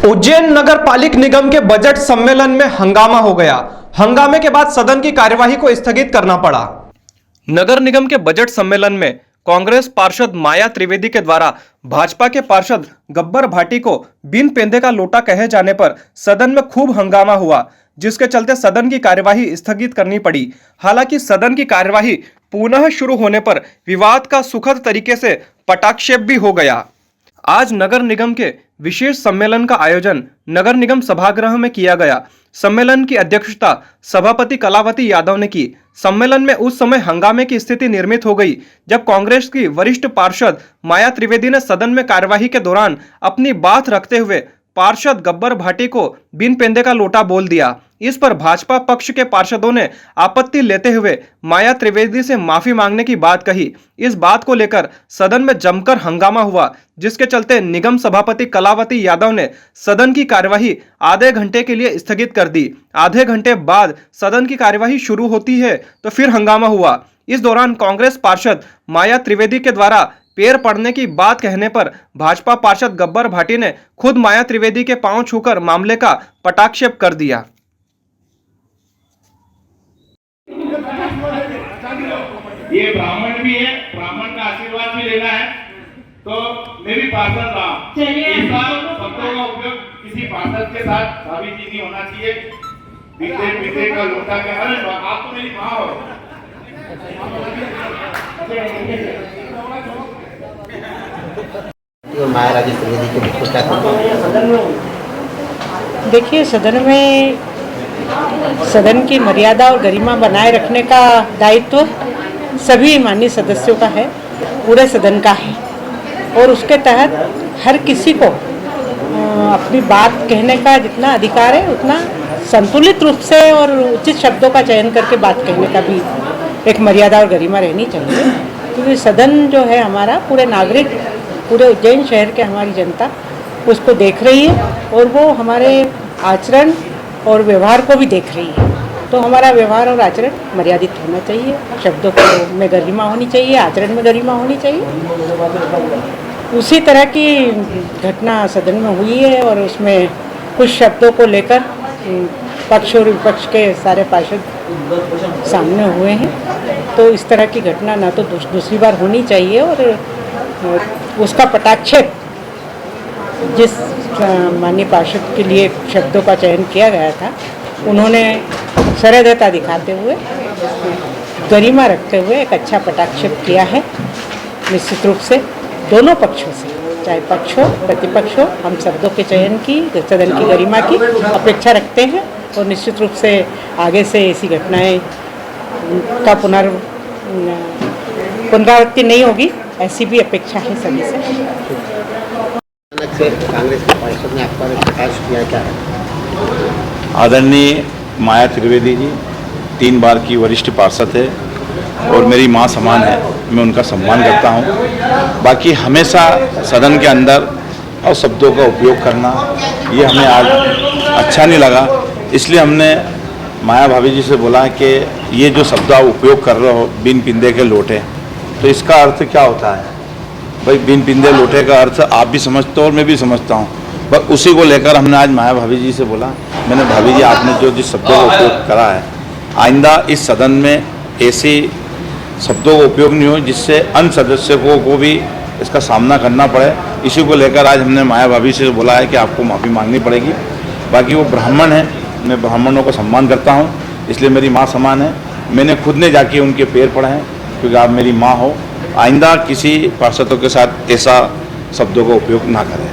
उज्जैन नगर पालिक निगम के बजट सम्मेलन में हंगामा हो गया। हंगामे के बाद सदन की कार्यवाही को स्थगित करना पड़ा। नगर निगम के बजट सम्मेलन में कांग्रेस पार्षद माया त्रिवेदी के द्वारा भाजपा के पार्षद गब्बर भाटी को बिन पेंदे का लोटा कहे जाने पर सदन में खूब हंगामा हुआ, जिसके चलते सदन की कार्यवाही स्थगित करनी पड़ी। हालांकि सदन की कार्यवाही पुनः शुरू होने पर विवाद का सुखद तरीके से पटाक्षेप भी हो गया। आज नगर निगम के विशेष सम्मेलन का आयोजन नगर निगम सभागृह में किया गया। सम्मेलन की अध्यक्षता सभापति कलावती यादव ने की। सम्मेलन में उस समय हंगामे की स्थिति निर्मित हो गई जब कांग्रेस की वरिष्ठ पार्षद माया त्रिवेदी ने सदन में कार्यवाही के दौरान अपनी बात रखते हुए पार्षद गब्बर भाटी को बिन पेंदे का लोटा बोल दिया। इस पर भाजपा पक्ष के पार्षदों ने आपत्ति लेते हुए माया त्रिवेदी से माफी मांगने की बात कही। इस बात को लेकर सदन में जमकर हंगामा हुआ, जिसके चलते निगम सभापति कलावती यादव ने सदन की कार्यवाही आधे घंटे के लिए स्थगित कर दी। आधे घंटे बाद सदन की कार्यवाही शुरू होती है तो फिर हंगामा हुआ। इस दौरान कांग्रेस पार्षद माया त्रिवेदी के द्वारा पैर पड़ने की बात कहने पर भाजपा पार्षद गब्बर भाटी ने खुद माया त्रिवेदी के पांव छूकर मामले का पटाक्षेप कर दिया। ये ब्राह्मण भी है, ब्राह्मण का आशीर्वाद भी लेना है, तो मैं भी पार्षद रहा। ऐसा शब्दों का उपयोग किसी पार्षद के साथ भाभी जी नहीं होना चाहिए। पीते पीते का लोटा के, अरे आप तो मेरी माँ हो। देखिए, सदन की मर्यादा और गरिमा बनाए रखने का दायित्व सभी माननीय सदस्यों का है, पूरे सदन का है, और उसके तहत हर किसी को अपनी बात कहने का जितना अधिकार है उतना संतुलित रूप से और उचित शब्दों का चयन करके बात कहने का भी एक मर्यादा और गरिमा रहनी चाहिए। क्योंकि सदन जो है हमारा, पूरे नागरिक, पूरे उज्जैन शहर के हमारी जनता उसको देख रही है और वो हमारे आचरण और व्यवहार को भी देख रही है। तो हमारा व्यवहार और आचरण मर्यादित होना चाहिए, शब्दों को में गरिमा होनी चाहिए, आचरण में गरिमा होनी चाहिए। उसी तरह की घटना सदन में हुई है और उसमें कुछ शब्दों को लेकर पक्ष और विपक्ष के सारे पार्षद सामने हुए हैं। तो इस तरह की घटना ना तो दूसरी बार होनी चाहिए, और उसका पटाक्षेप जिस माननीय पार्षद के लिए शब्दों का चयन किया गया था, उन्होंने सहृदयता दिखाते हुए, गरिमा रखते हुए एक अच्छा पटाक्षेप किया है। निश्चित रूप से दोनों पक्षों से, चाहे पक्ष हो प्रतिपक्ष हो, हम शब्दों के चयन की, सदन की गरिमा की अपेक्षा रखते हैं और निश्चित रूप से आगे से ऐसी घटनाएं का पुनरावृत्ति नहीं होगी, ऐसी भी अपेक्षा है सभी से। कांग्रेस के पार्षद ने आपका प्रकाश किया, क्या है? आदरणीय माया त्रिवेदी जी 3 बार की वरिष्ठ पार्षद है और मेरी माँ समान है, मैं उनका सम्मान करता हूँ। बाकी हमेशा सदन के अंदर और शब्दों का उपयोग करना ये हमें आज अच्छा नहीं लगा, इसलिए हमने माया भाभी जी से बोला कि ये जो शब्द आप उपयोग कर रहे हो बिन पिंदे के लोटे, तो इसका अर्थ क्या होता है? भाई बिन पिंदे लोटे का अर्थ आप भी समझते हो और मैं भी समझता हूँ, बस उसी को लेकर हमने आज माया भाभी जी से बोला। मैंने भाभी जी, आपने जो जिस शब्दों का उपयोग करा है, आइंदा इस सदन में ऐसे शब्दों का उपयोग नहीं हो जिससे अन्य सदस्यों को भी इसका सामना करना पड़े। इसी को लेकर आज हमने माया भाभी से बोला है कि आपको माफ़ी मांगनी पड़ेगी। बाकी वो ब्राह्मण है, मैं ब्राह्मणों का सम्मान करता हूँ, इसलिए मेरी माँ समान है। मैंने खुद ने जाके उनके पैर पड़े हैं क्योंकि आप मेरी माँ हो। आइंदा किसी पार्षदों के साथ ऐसा शब्दों का उपयोग ना करें।